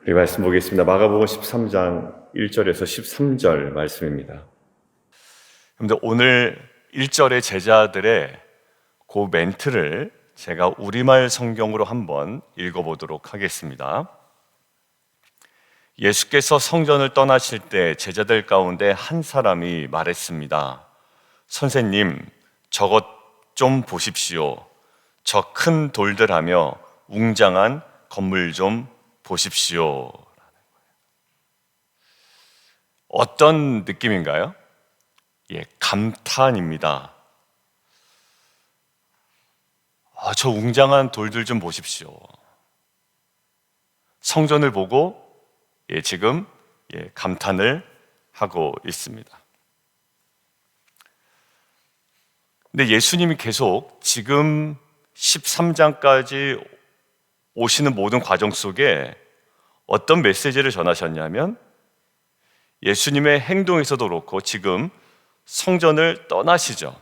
우리 말씀 보겠습니다. 마가복음 13장 1절에서 13절 말씀입니다. 그런데 오늘 1절의 제자들의 그 멘트를 제가 우리말 성경으로 한번 읽어보도록 하겠습니다. 예수께서 성전을 떠나실 때 제자들 가운데 한 사람이 말했습니다. 선생님, 저것 좀 보십시오. 저 큰 돌들 하며 웅장한 건물 좀 보십시오. 어떤 느낌인가요? 감탄입니다. 저 웅장한 돌들 좀 보십시오. 성전을 보고 지금 감탄을 하고 있습니다. 근데 예수님이 계속 지금 13장까지 오시는 모든 과정 속에 어떤 메시지를 전하셨냐면 예수님의 행동에서도 그렇고 지금 성전을 떠나시죠.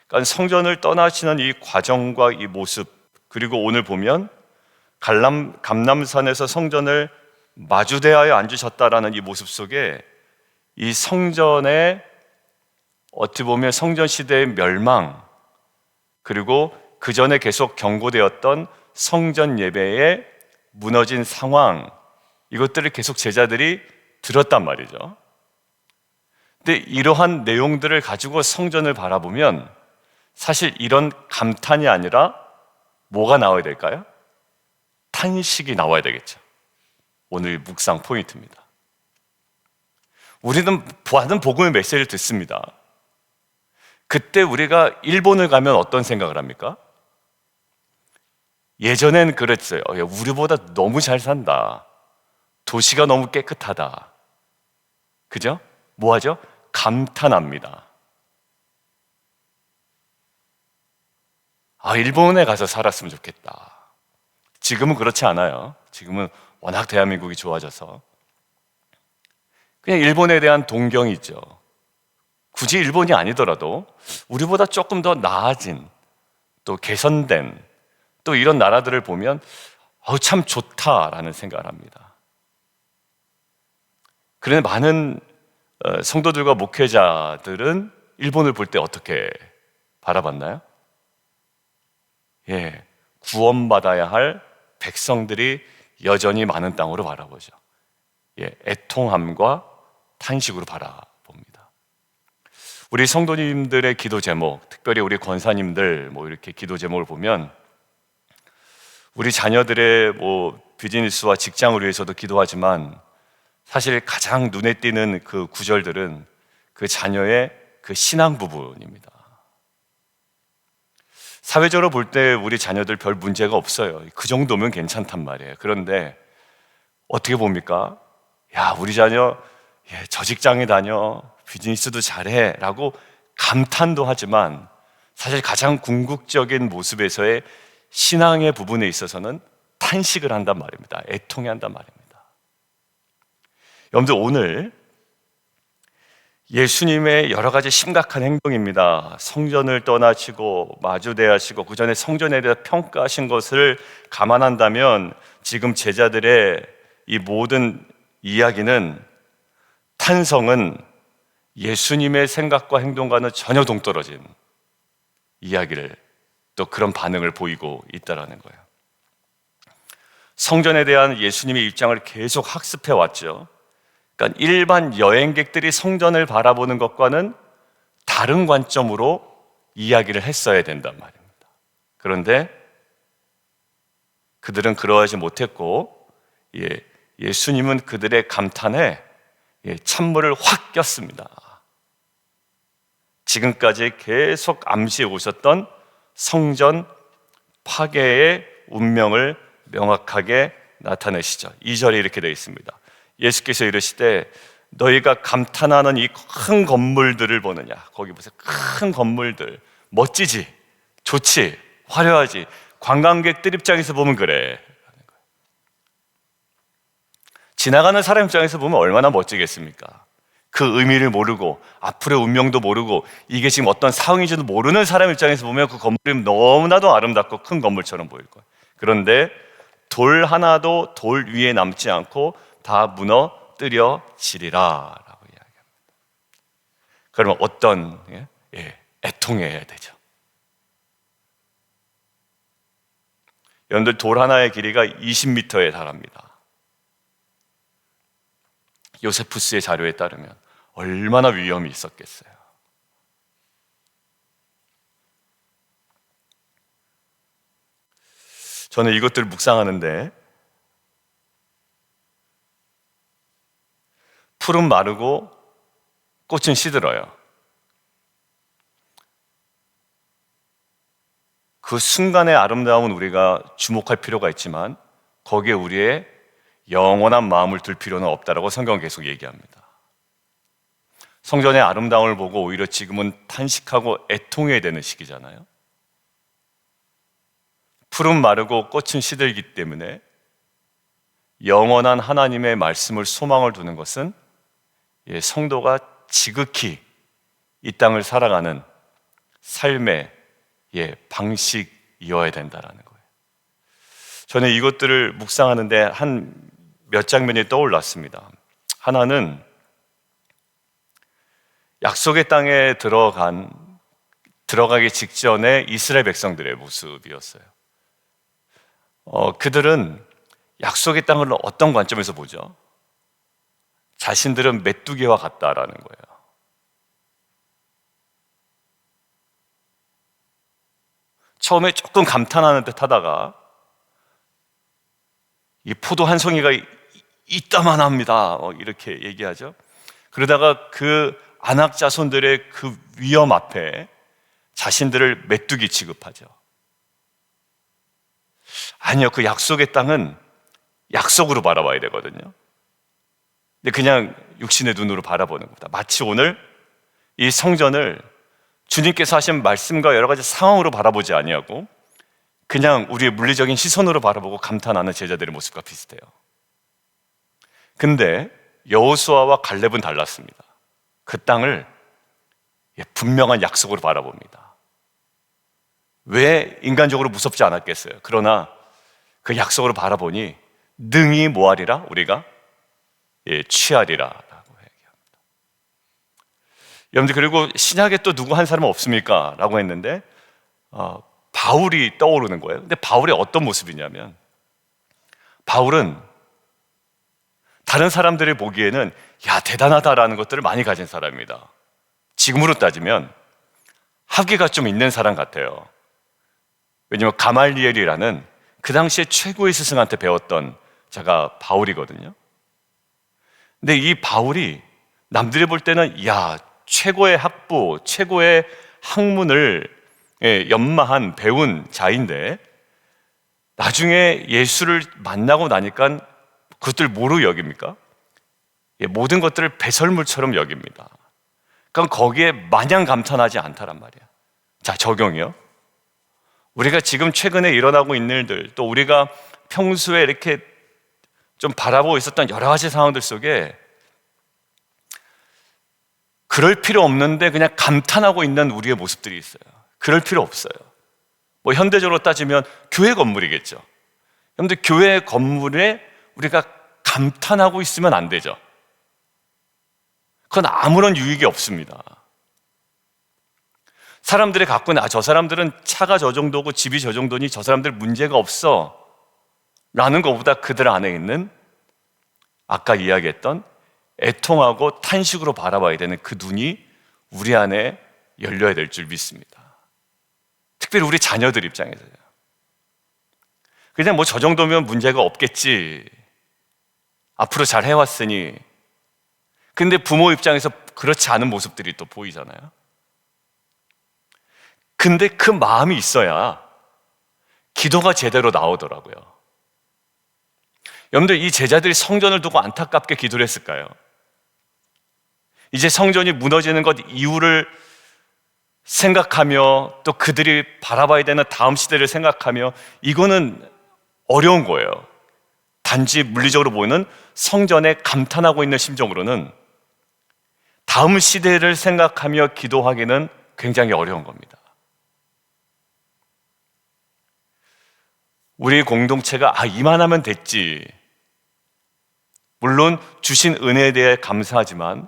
그러니까 성전을 떠나시는 이 과정과 이 모습, 그리고 오늘 보면 감람산에서 성전을 마주대하여 앉으셨다라는 이 모습 속에 이 성전의 어찌 보면 성전 시대의 멸망, 그리고 그 전에 계속 경고되었던 성전 예배의 무너진 상황, 이것들을 계속 제자들이 들었단 말이죠. 근데 이러한 내용들을 가지고 성전을 바라보면 사실 이런 감탄이 아니라 뭐가 나와야 될까요? 탄식이 나와야 되겠죠. 오늘 묵상 포인트입니다. 우리는 받은 복음의 메시지를 듣습니다. 그때 우리가 일본을 가면 어떤 생각을 합니까? 예전엔 그랬어요. 우리보다 너무 잘 산다. 도시가 너무 깨끗하다. 그죠? 뭐 하죠? 감탄합니다. 일본에 가서 살았으면 좋겠다. 지금은 그렇지 않아요. 지금은 워낙 대한민국이 좋아져서 그냥 일본에 대한 동경이 있죠. 굳이 일본이 아니더라도 우리보다 조금 더 나아진, 또 개선된 또 이런 나라들을 보면 참 좋다라는 생각을 합니다. 그런데 많은 성도들과 목회자들은 일본을 볼 때 어떻게 바라봤나요? 구원받아야 할 백성들이 여전히 많은 땅으로 바라보죠. 애통함과 탄식으로 바라봅니다. 우리 성도님들의 기도 제목, 특별히 우리 권사님들 이렇게 기도 제목을 보면 우리 자녀들의 비즈니스와 직장을 위해서도 기도하지만 사실 가장 눈에 띄는 그 구절들은 그 자녀의 그 신앙 부분입니다. 사회적으로 볼 때 우리 자녀들 별 문제가 없어요. 그 정도면 괜찮단 말이에요. 그런데 어떻게 봅니까? 우리 자녀 저 직장에 다녀, 비즈니스도 잘해 라고 감탄도 하지만 사실 가장 궁극적인 모습에서의 신앙의 부분에 있어서는 탄식을 한단 말입니다. 애통해 한단 말입니다. 여러분들, 오늘 예수님의 여러 가지 심각한 행동입니다. 성전을 떠나시고 마주대하시고 그 전에 성전에 대해 평가하신 것을 감안한다면 지금 제자들의 이 모든 이야기는, 탄성은 예수님의 생각과 행동과는 전혀 동떨어진 이야기를, 또 그런 반응을 보이고 있다는 거예요. 성전에 대한 예수님의 입장을 계속 학습해 왔죠. 그러니까 일반 여행객들이 성전을 바라보는 것과는 다른 관점으로 이야기를 했어야 된단 말입니다. 그런데 그들은 그러하지 못했고 예수님은 그들의 감탄에 찬물을 확 꼈습니다. 지금까지 계속 암시해 오셨던 성전 파괴의 운명을 명확하게 나타내시죠. 2절에 이렇게 되어 있습니다. 예수께서 이르시되 너희가 감탄하는 이 큰 건물들을 보느냐. 거기 보세요. 큰 건물들, 멋지지, 좋지, 화려하지. 관광객들 입장에서 보면 그래. 지나가는 사람 입장에서 보면 얼마나 멋지겠습니까? 그 의미를 모르고 앞으로의 운명도 모르고 이게 지금 어떤 상황인지도 모르는 사람 입장에서 보면 그 건물이 너무나도 아름답고 큰 건물처럼 보일 거예요. 그런데 돌 하나도 돌 위에 남지 않고 다 무너뜨려지리라 라고 이야기합니다. 그러면 어떤 애통해야 되죠. 여러분들, 돌 하나의 길이가 20m에 달합니다. 요세푸스의 자료에 따르면 얼마나 위험이 있었겠어요. 저는 이것들을 묵상하는데 풀은 마르고 꽃은 시들어요. 그 순간의 아름다움은 우리가 주목할 필요가 있지만 거기에 우리의 영원한 마음을 둘 필요는 없다라고 성경은 계속 얘기합니다. 성전의 아름다움을 보고 오히려 지금은 탄식하고 애통해야 되는 시기잖아요. 풀은 마르고 꽃은 시들기 때문에 영원한 하나님의 말씀을 소망을 두는 것은 성도가 지극히 이 땅을 살아가는 삶의 방식이어야 된다라는 거예요. 저는 이것들을 묵상하는데 한 몇 장면이 떠올랐습니다. 하나는 약속의 땅에 들어가기 직전에 이스라엘 백성들의 모습이었어요. 그들은 약속의 땅을 어떤 관점에서 보죠? 자신들은 메뚜기와 같다라는 거예요. 처음에 조금 감탄하는 듯 하다가 이 포도 한 송이가 이따만합니다 이렇게 얘기하죠. 그러다가 그 안악 자손들의 그 위험 앞에 자신들을 메뚜기 취급하죠. 아니요, 그 약속의 땅은 약속으로 바라봐야 되거든요. 근데 그냥 육신의 눈으로 바라보는 겁니다. 마치 오늘 이 성전을 주님께서 하신 말씀과 여러 가지 상황으로 바라보지 아니하고 그냥 우리의 물리적인 시선으로 바라보고 감탄하는 제자들의 모습과 비슷해요. 근데 여호수아와 갈렙은 달랐습니다. 그 땅을 분명한 약속으로 바라봅니다. 왜 인간적으로 무섭지 않았겠어요? 그러나 그 약속으로 바라보니 능히 뭐하리라? 우리가 취하리라 라고 얘기합니다. 여러분들, 그리고 신약에 또 누구 한 사람은 없습니까? 라고 했는데 바울이 떠오르는 거예요. 근데 바울이 어떤 모습이냐면 바울은 다른 사람들이 보기에는 대단하다라는 것들을 많이 가진 사람입니다. 지금으로 따지면 학위가 좀 있는 사람 같아요. 왜냐하면 가말리엘이라는 그 당시에 최고의 스승한테 배웠던 자가 바울이거든요. 근데 이 바울이 남들이 볼 때는 최고의 학부, 최고의 학문을 연마한 배운 자인데 나중에 예수를 만나고 나니까 그것들 뭐로 여깁니까? 모든 것들을 배설물처럼 여깁니다. 그러니까 거기에 마냥 감탄하지 않다란 말이야. 자, 적용이요. 우리가 지금 최근에 일어나고 있는 일들, 또 우리가 평소에 이렇게 좀 바라보고 있었던 여러 가지 상황들 속에 그럴 필요 없는데 그냥 감탄하고 있는 우리의 모습들이 있어요. 그럴 필요 없어요. 현대적으로 따지면 교회 건물이겠죠. 여러분들, 교회 건물에 우리가 감탄하고 있으면 안 되죠. 그건 아무런 유익이 없습니다. 사람들이 갖고 있는 저 사람들은 차가 저 정도고 집이 저 정도니 저 사람들 문제가 없어 라는 것보다 그들 안에 있는 아까 이야기했던 애통하고 탄식으로 바라봐야 되는 그 눈이 우리 안에 열려야 될 줄 믿습니다. 특별히 우리 자녀들 입장에서요. 그냥 저 정도면 문제가 없겠지, 앞으로 잘 해왔으니. 근데 부모 입장에서 그렇지 않은 모습들이 또 보이잖아요. 근데 그 마음이 있어야 기도가 제대로 나오더라고요. 여러분들, 이 제자들이 성전을 두고 안타깝게 기도를 했을까요? 이제 성전이 무너지는 것 이유를 생각하며 또 그들이 바라봐야 되는 다음 시대를 생각하며 이거는 어려운 거예요. 단지 물리적으로 보이는 성전에 감탄하고 있는 심정으로는 다음 시대를 생각하며 기도하기는 굉장히 어려운 겁니다. 우리 공동체가 이만하면 됐지. 물론 주신 은혜에 대해 감사하지만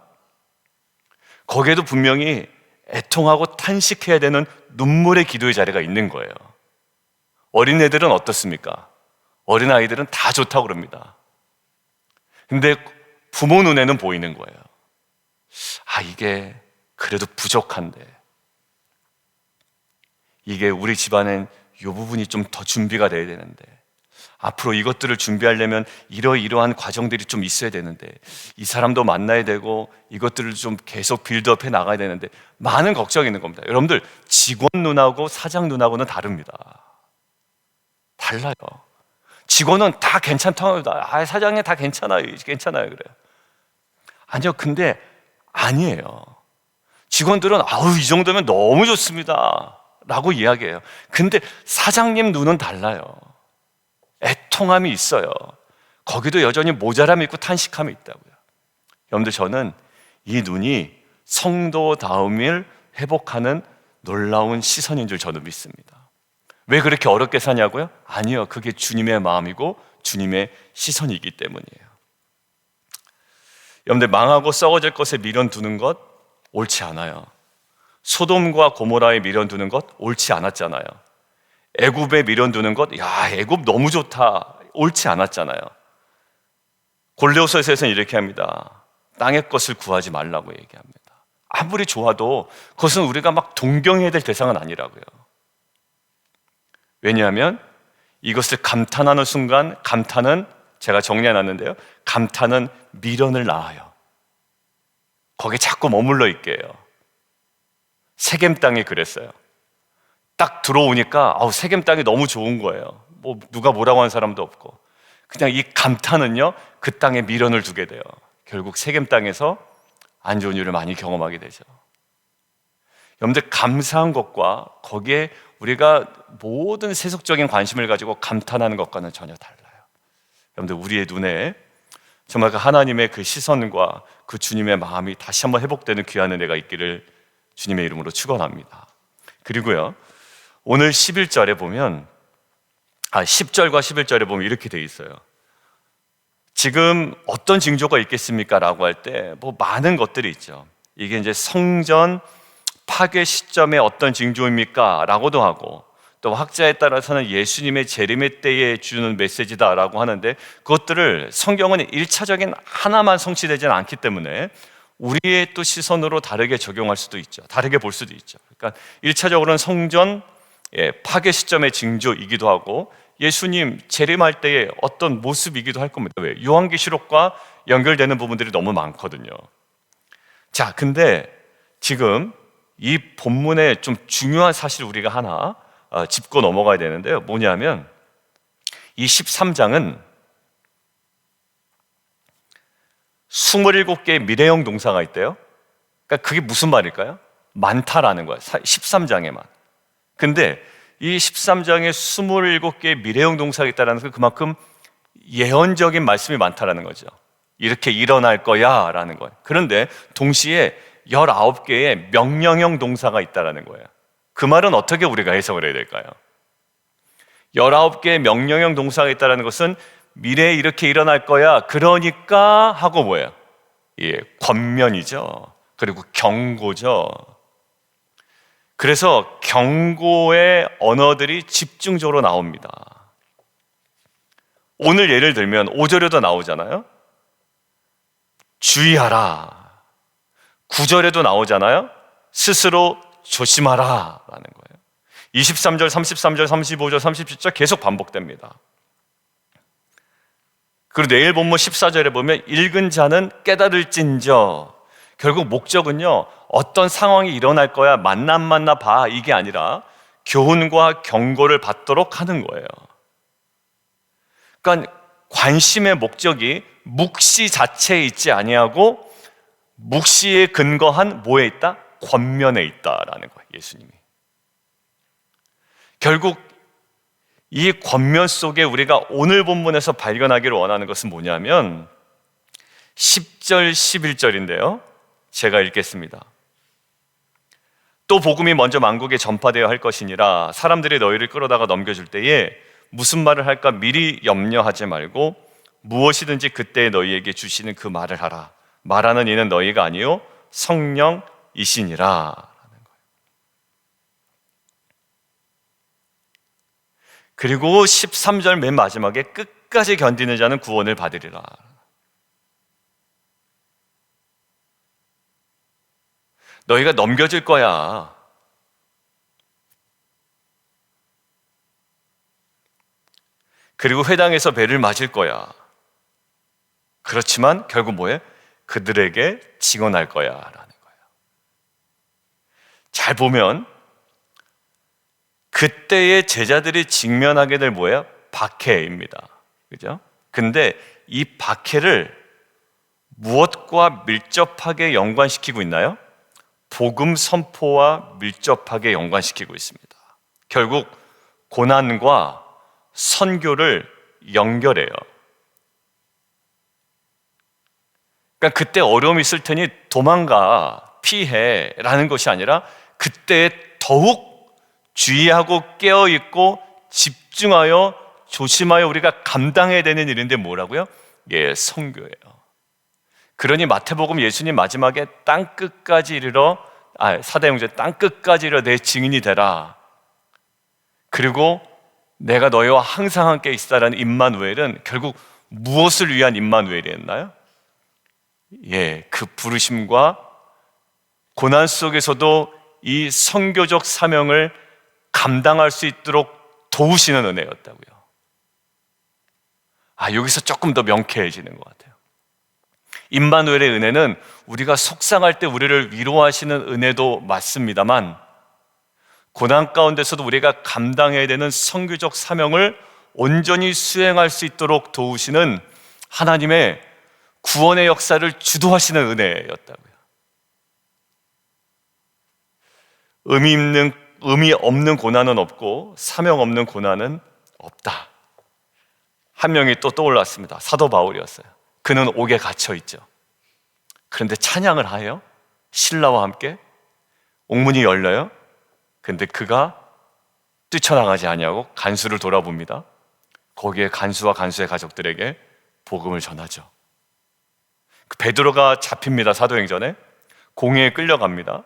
거기에도 분명히 애통하고 탄식해야 되는 눈물의 기도의 자리가 있는 거예요. 어린애들은 어떻습니까? 어린아이들은 다 좋다고 그럽니다. 근데 부모 눈에는 보이는 거예요. 이게 그래도 부족한데, 이게 우리 집안엔 이 부분이 좀 더 준비가 돼야 되는데, 앞으로 이것들을 준비하려면 이러이러한 과정들이 좀 있어야 되는데, 이 사람도 만나야 되고 이것들을 좀 계속 빌드업해 나가야 되는데, 많은 걱정이 있는 겁니다. 여러분들, 직원 눈하고 사장 눈하고는 다릅니다. 달라요. 직원은 다 괜찮다고 합니다. 사장님 다 괜찮아요 그래요. 아니요, 근데 아니에요. 직원들은 이 정도면 너무 좋습니다 라고 이야기해요. 근데 사장님 눈은 달라요. 애통함이 있어요. 거기도 여전히 모자람이 있고 탄식함이 있다고요. 여러분들, 저는 이 눈이 성도다움을 회복하는 놀라운 시선인 줄 저는 믿습니다. 왜 그렇게 어렵게 사냐고요? 아니요, 그게 주님의 마음이고 주님의 시선이기 때문이에요. 여러분들, 망하고 썩어질 것에 미련 두는 것 옳지 않아요. 소돔과 고모라에 미련 두는 것 옳지 않았잖아요. 애굽에 미련 두는 것, 애굽 너무 좋다, 옳지 않았잖아요. 골로새서에서는 이렇게 합니다. 땅의 것을 구하지 말라고 얘기합니다. 아무리 좋아도 그것은 우리가 막 동경해야 될 대상은 아니라고요. 왜냐하면 이것을 감탄하는 순간, 감탄은, 제가 정리해놨는데요, 감탄은 미련을 낳아요. 거기에 자꾸 머물러 있게 해요. 세겜 땅이 그랬어요. 딱 들어오니까 세겜 땅이 너무 좋은 거예요. 누가 뭐라고 하는 사람도 없고, 그냥 이 감탄은요, 그 땅에 미련을 두게 돼요. 결국 세겜 땅에서 안 좋은 일을 많이 경험하게 되죠. 여러분들, 감사한 것과 거기에 우리가 모든 세속적인 관심을 가지고 감탄하는 것과는 전혀 달라요. 여러분들, 우리의 눈에 정말 그 하나님의 그 시선과 그 주님의 마음이 다시 한번 회복되는 귀한 은혜가 있기를 주님의 이름으로 축원합니다. 그리고요, 오늘 11절에 보면 10절과 11절에 보면 이렇게 돼 있어요. 지금 어떤 징조가 있겠습니까? 라고 할 때 많은 것들이 있죠. 이게 이제 성전 파괴 시점에 어떤 징조입니까? 라고도 하고, 또 학자에 따라서는 예수님의 재림의 때에 주는 메시지다 라고 하는데, 그것들을 성경은 1차적인 하나만 성취되지는 않기 때문에 우리의 또 시선으로 다르게 적용할 수도 있죠. 다르게 볼 수도 있죠. 그러니까 1차적으로는 성전 파괴 시점의 징조이기도 하고, 예수님 재림할 때의 어떤 모습이기도 할 겁니다. 왜? 요한계시록과 연결되는 부분들이 너무 많거든요. 자, 근데 지금 이 본문에 좀 중요한 사실 우리가 하나 짚고 넘어가야 되는데요. 뭐냐면 이 13장은 27개의 미래형 동사가 있대요. 그러니까 그게 무슨 말일까요? 많다라는 거예요. 13장에만. 근데 이 13장에 27개의 미래형 동사가 있다는 건 그만큼 예언적인 말씀이 많다라는 거죠. 이렇게 일어날 거야 라는 거예요. 그런데 동시에 19개의 명령형 동사가 있다라는 거예요. 그 말은 어떻게 우리가 해석을 해야 될까요? 19개의 명령형 동사가 있다는 것은 미래에 이렇게 일어날 거야, 그러니까 하고 뭐예요? 권면이죠. 그리고 경고죠. 그래서 경고의 언어들이 집중적으로 나옵니다. 오늘 예를 들면 5절에도 나오잖아요. 주의하라. 9절에도 나오잖아요. 스스로 조심하라 라는 거예요. 23절, 33절, 35절, 37절 계속 반복됩니다. 그리고 내일 본문 14절에 보면 읽은 자는 깨달을진저. 결국 목적은요, 어떤 상황이 일어날 거야, 만나 봐, 이게 아니라 교훈과 경고를 받도록 하는 거예요. 그러니까 관심의 목적이 묵시 자체에 있지 아니하고 묵시에 근거한 뭐에 있다? 권면에 있다라는 거예요, 예수님이. 결국 이 권면 속에 우리가 오늘 본문에서 발견하기를 원하는 것은 뭐냐면 10절, 11절인데요. 제가 읽겠습니다. 또 복음이 먼저 만국에 전파되어야 할 것이니라. 사람들이 너희를 끌어다가 넘겨줄 때에 무슨 말을 할까 미리 염려하지 말고 무엇이든지 그때 너희에게 주시는 그 말을 하라. 말하는 이는 너희가 아니요 성령이시니라. 그리고 13절 맨 마지막에 끝까지 견디는 자는 구원을 받으리라. 너희가 넘겨질 거야. 그리고 회당에서 배를 맞을 거야. 그렇지만 결국 뭐해? 그들에게 증언할 거야 라는 거예요. 잘 보면 그때의 제자들이 직면하게 될 뭐예요? 박해입니다. 그죠? 근데 이 박해를 무엇과 밀접하게 연관시키고 있나요? 복음 선포와 밀접하게 연관시키고 있습니다. 결국 고난과 선교를 연결해요. 그러니까 그때 어려움이 있을 테니 도망가, 피해 라는 것이 아니라 그때 더욱 주의하고 깨어있고 집중하여 조심하여 우리가 감당해야 되는 일인데 뭐라고요? 예, 선교예요. 그러니 마태복음 예수님 마지막에 땅끝까지 이르러 사대형제 땅끝까지 이르러 내 증인이 되라. 그리고 내가 너희와 항상 함께 있으라는 임마누엘은 결국 무엇을 위한 임마누엘이었나요? 예, 그 부르심과 고난 속에서도 이 선교적 사명을 감당할 수 있도록 도우시는 은혜였다고요. 여기서 조금 더 명쾌해지는 것 같아요. 임마누엘의 은혜는 우리가 속상할 때 우리를 위로하시는 은혜도 맞습니다만 고난 가운데서도 우리가 감당해야 되는 선교적 사명을 온전히 수행할 수 있도록 도우시는 하나님의 구원의 역사를 주도하시는 은혜였다고요. 의미 없는 고난은 없고 사명 없는 고난은 없다. 한 명이 또 떠올랐습니다. 사도 바울이었어요. 그는 옥에 갇혀 있죠. 그런데 찬양을 하여 신라와 함께 옥문이 열려요. 근데 그가 뛰쳐나가지 아니하고 간수를 돌아봅니다. 거기에 간수와 간수의 가족들에게 복음을 전하죠. 베드로가 잡힙니다. 사도행전에 공회에 끌려갑니다.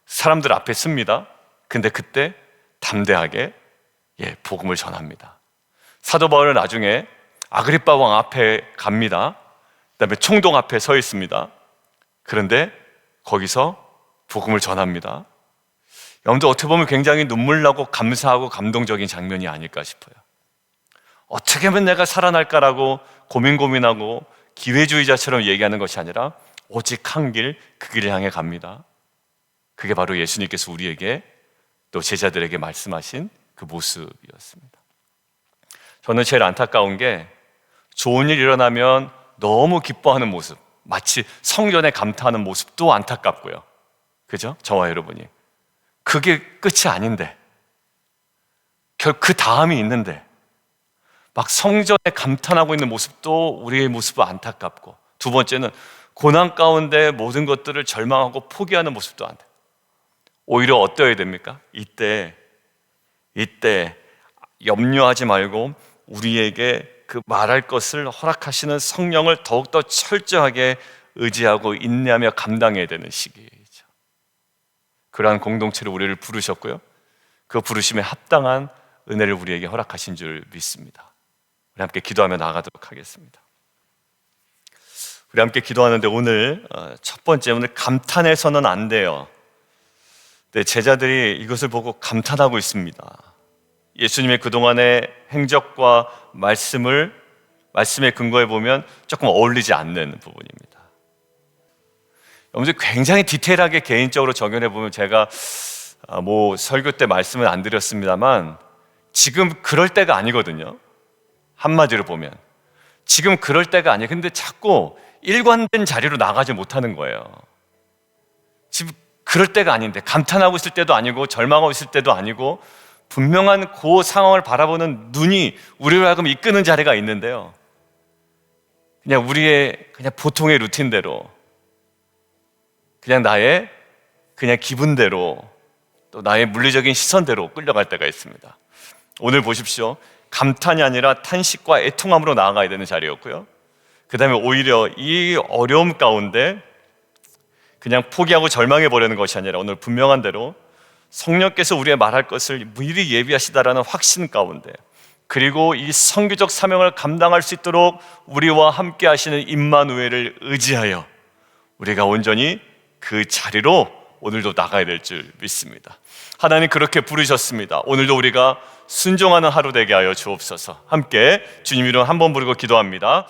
사람들 앞에 씁니다. 근데 그때 담대하게 복음을 전합니다. 사도 바울은 나중에 아그리빠 왕 앞에 갑니다. 그다음에 총독 앞에 서 있습니다. 그런데 거기서 복음을 전합니다. 여러분들 어떻게 보면 굉장히 눈물 나고 감사하고 감동적인 장면이 아닐까 싶어요. 어떻게 하면 내가 살아날까라고 고민하고 기회주의자처럼 얘기하는 것이 아니라 오직 한 길, 그 길을 향해 갑니다. 그게 바로 예수님께서 우리에게 또 제자들에게 말씀하신 그 모습이었습니다. 저는 제일 안타까운 게 좋은 일 일어나면 너무 기뻐하는 모습, 마치 성전에 감탄하는 모습도 안타깝고요. 그죠? 저와 여러분이. 그게 끝이 아닌데, 그 다음이 있는데, 막 성전에 감탄하고 있는 모습도 우리의 모습은 안타깝고, 두 번째는 고난 가운데 모든 것들을 절망하고 포기하는 모습도 안 돼. 오히려 어떠해야 됩니까? 이때 염려하지 말고 우리에게 그 말할 것을 허락하시는 성령을 더욱더 철저하게 의지하고 인내하며 감당해야 되는 시기이죠. 그러한 공동체로 우리를 부르셨고요. 그 부르심에 합당한 은혜를 우리에게 허락하신 줄 믿습니다. 우리 함께 기도하며 나아가도록 하겠습니다. 우리 함께 기도하는데 오늘 첫 번째, 오늘 감탄해서는 안 돼요. 네, 제자들이 이것을 보고 감탄하고 있습니다. 예수님의 그동안의 행적과 말씀의 근거에 보면 조금 어울리지 않는 부분입니다. 여러분들 굉장히 디테일하게 개인적으로 적용해 보면 제가 설교 때 말씀은 안 드렸습니다만 지금 그럴 때가 아니거든요. 한마디로 보면 지금 그럴 때가 아니에요. 근데 자꾸 일관된 자리로 나가지 못하는 거예요. 지금 그럴 때가 아닌데, 감탄하고 있을 때도 아니고 절망하고 있을 때도 아니고 분명한 그 상황을 바라보는 눈이 우리를 하여금 이끄는 자리가 있는데요. 그냥 우리의 보통의 루틴대로, 그냥 나의 기분대로, 또 나의 물리적인 시선대로 끌려갈 때가 있습니다. 오늘 보십시오. 감탄이 아니라 탄식과 애통함으로 나아가야 되는 자리였고요. 그 다음에 오히려 이 어려움 가운데 그냥 포기하고 절망해 버리는 것이 아니라 오늘 분명한 대로 성령께서 우리의 말할 것을 미리 예비하시다라는 확신 가운데, 그리고 이 선교적 사명을 감당할 수 있도록 우리와 함께 하시는 임마누엘을 의지하여 우리가 온전히 그 자리로 오늘도 나가야 될 줄 믿습니다. 하나님 그렇게 부르셨습니다. 오늘도 우리가 순종하는 하루 되게 하여 주옵소서. 함께 주님 이름 한번 부르고 기도합니다.